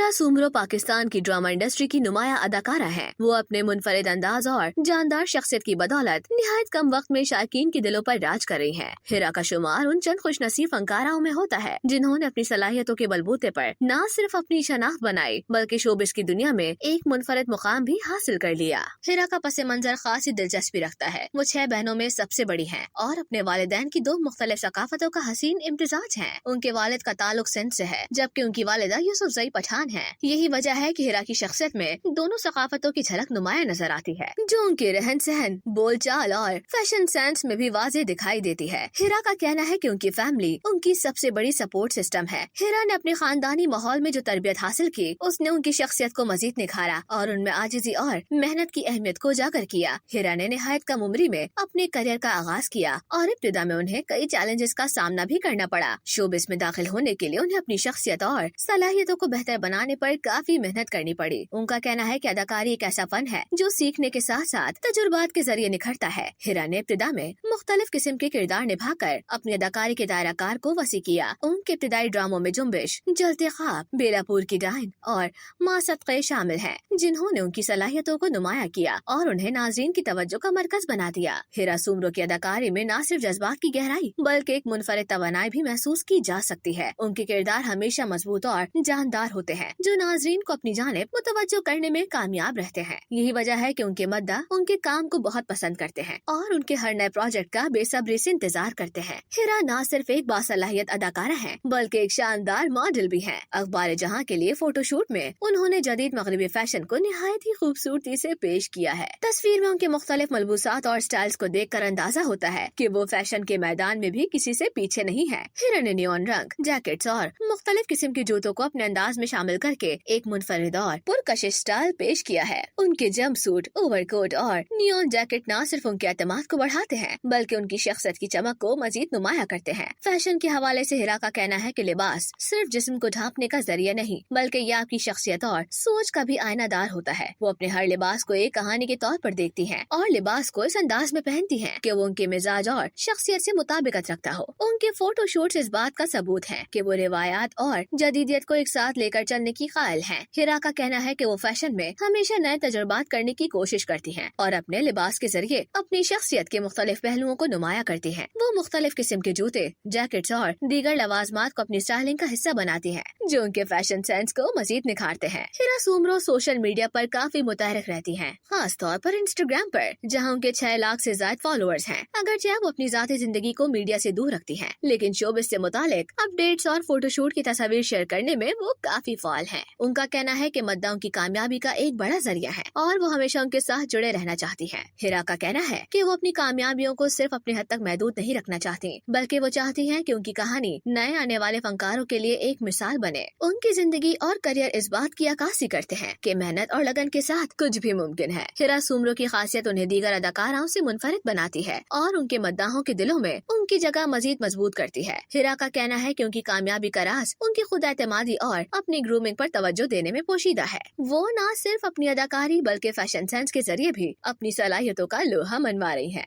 हिरा सुमरो पाकिस्तान की drama industry की नुमाया अदाकारा हैं। वो अपने मुनफरिद अंदाज और जानदार शख्सियत की बदौलत निहायत कम वक्त में शायकीन के दिलों पर राज कर रही हैं। हिरा का शुमार उन चंद खुशनसीब फनकाराओं में होता है जिन्होंने अपनी सलाहियतों के बलबूते पर न सिर्फ अपनी शनाख्त बनाई बल्कि शोबिस की दुनिया में एक मुनफरिद मुकाम भी हासिल कर लिया। हिरा का पस मंजर खासी दिलचस्पी रखता है। वो 6 बहनों में सबसे बड़ी है और अपने वालिदैन की 2 मुख्तलिफ सकाफतों का हसीन इम्तिजाज है। उनके वालिद का ताल्लुक सिंध से है जबकि उनकी वालिदा यूसुफजई पठान है। यही वजह है कि हिरा की शख्सियत में दोनों सकाफतों की झलक नुमाया नजर आती है जो उनके रहन सहन, बोलचाल और फैशन सेंस में भी वाज़ेह दिखाई देती है। हिरा का कहना है कि उनकी फैमिली उनकी सबसे बड़ी सपोर्ट सिस्टम है। हिरा ने अपने खानदानी माहौल में जो तरबियत हासिल की उसने उनकी शख्सियत को मजीद निखारा और उनमें आजिज़ी और मेहनत की अहमियत को उजागर किया। हिरा ने निहायत कम उम्री में अपने करियर का आगाज किया और इब्तिदा में उन्हें कई चैलेंजेस का सामना भी करना पड़ा। शोबिस में दाखिल होने के लिए उन्हें अपनी शख्सियत और सलाहियतों को बेहतर बनाने पर काफी मेहनत करनी पड़ी। उनका कहना है कि अदाकारी एक ऐसा फन है जो सीखने के साथ साथ तजुर्बात के जरिए निखरता है। हिरा ने इब्तिदा में मुख्तलिफ किस्म के किरदार निभाकर अपनी अदाकारी के दायरा कार को वसी किया। उनके इब्तिदाई ड्रामों में जुम्बिश, जलते ख्वाब, बेलापुर की डाइन और माँ सदक़े शामिल हैं, जिन्होंने उनकी सलाहियतों को नुमाया किया और उन्हें नाज़रीन की तवज्जो का मरकज बना दिया। हिरा सुमरो की अदाकारी में न सिर्फ जज्बात की गहराई बल्कि एक मुनफरिद तवानाई भी महसूस की जा सकती है। उनके किरदार हमेशा मजबूत और जानदार होते हैं जो नाज़रीन को अपनी जानिब मुतवज्जो करने में कामयाब रहते हैं। यही वजह है कि उनके मद्दा उनके काम को बहुत पसंद करते हैं और उनके हर नए प्रोजेक्ट का बेसब्री से इंतजार करते हैं। हिरा न सिर्फ एक बासलाहियत अदाकारा है बल्कि एक शानदार मॉडल भी है। अखबार जहां के लिए फोटोशूट में उन्होंने जदीद मगरबी फैशन को निहायत ही खूबसूरती से पेश किया है। तस्वीर में उनके मुख्तलिफ मलबूसात और स्टाइल्स को देख कर अंदाजा होता है कि वो फैशन के मैदान में भी किसी से पीछे नहीं है। हिरा ने नियॉन रंग, जैकेट्स और मुख्तलिफ किस्म के जूतों को अपने अंदाज में शामिल करके एक मुनफरिद और पुरकशिश स्टाइल पेश किया है। उनके जंप सूट, ओवरकोट और नियॉन जैकेट न सिर्फ उनके एतमाद को बढ़ाते हैं बल्कि उनकी शख्सियत की चमक को मजीद नुमाया करते हैं। फैशन के हवाले से हिरा का कहना है कि लिबास सिर्फ जिस्म को ढांपने का जरिया नहीं बल्कि यह आपकी शख्सियत और सोच का भी आईनादार होता है। वो अपने हर लिबास को एक कहानी के तौर पर देखती हैं और लिबास को इस अंदाज में पहनती हैं कि वो उनके मिजाज और शख्सियत से मुताबिकत रखता हो। उनके फोटो शूट्स इस बात का सबूत है कि वो रिवायात और जदीदियत को एक साथ लेकर चलने की कायल हैं। हिरा का कहना है कि वो फैशन में हमेशा नए तजुर्बात करने की कोशिश करती हैं और अपने लिबास के जरिए अपनी शख्सियत के मुख्तलिफ पहलुओं को नुमाया करती हैं। वो मुख्तलिफ किस्म के जूते, जैकेट्स और दीगर लवाजमात को अपनी स्टाइलिंग का हिस्सा बनाती हैं जो उनके फैशन सेंस को मजीद निखारते हैं। हिरा सुमरो सोशल मीडिया पर काफी मुतहरिक रहती हैं, खास तौर पर इंस्टाग्राम पर जहां उनके 6 लाख से ज्यादा फॉलोअर्स हैं। अगरचे वो अपनी जाती जिंदगी को मीडिया से दूर रखती हैं, लेकिन शोबिस से मुतालिक अपडेट्स और फोटोशूट की तस्वीर शेयर करने में वो काफी फाल हैं। उनका कहना है कि मद्दा उनकी कामयाबी का एक बड़ा जरिया है और वो हमेशा उनके साथ जुड़े रहना चाहती हैं। हिरा का कहना है कि वो अपनी कामयाबियों को सिर्फ अपने हद तक महदूद नहीं रखना चाहती बल्कि वो चाहती हैं कि उनकी कहानी नए आने वाले फनकारों के लिए एक मिसाल बने। उनकी जिंदगी और करियर इस बात की अक्कासी करते हैं कि मेहनत और लगन के साथ कुछ भी मुमकिन है। हिरा सुमरो की खासियत उन्हें दीगर अदाकाराओं से मुनफरिद बनाती है और उनके मद्दाहों के दिलों में उनकी जगह मजीद मजबूत करती है। हिरा का कहना है कि उनकी कामयाबी का राज उनकी खुद एतमादी और अपनी ग्रूमिंग पर तवज्जो देने में पोशीदा है। वो न सिर्फ अपनी अदाकारी बल्कि फैशन सेंस के जरिए भी अपनी सलाहियतों का लोहा मनवा रही हैं।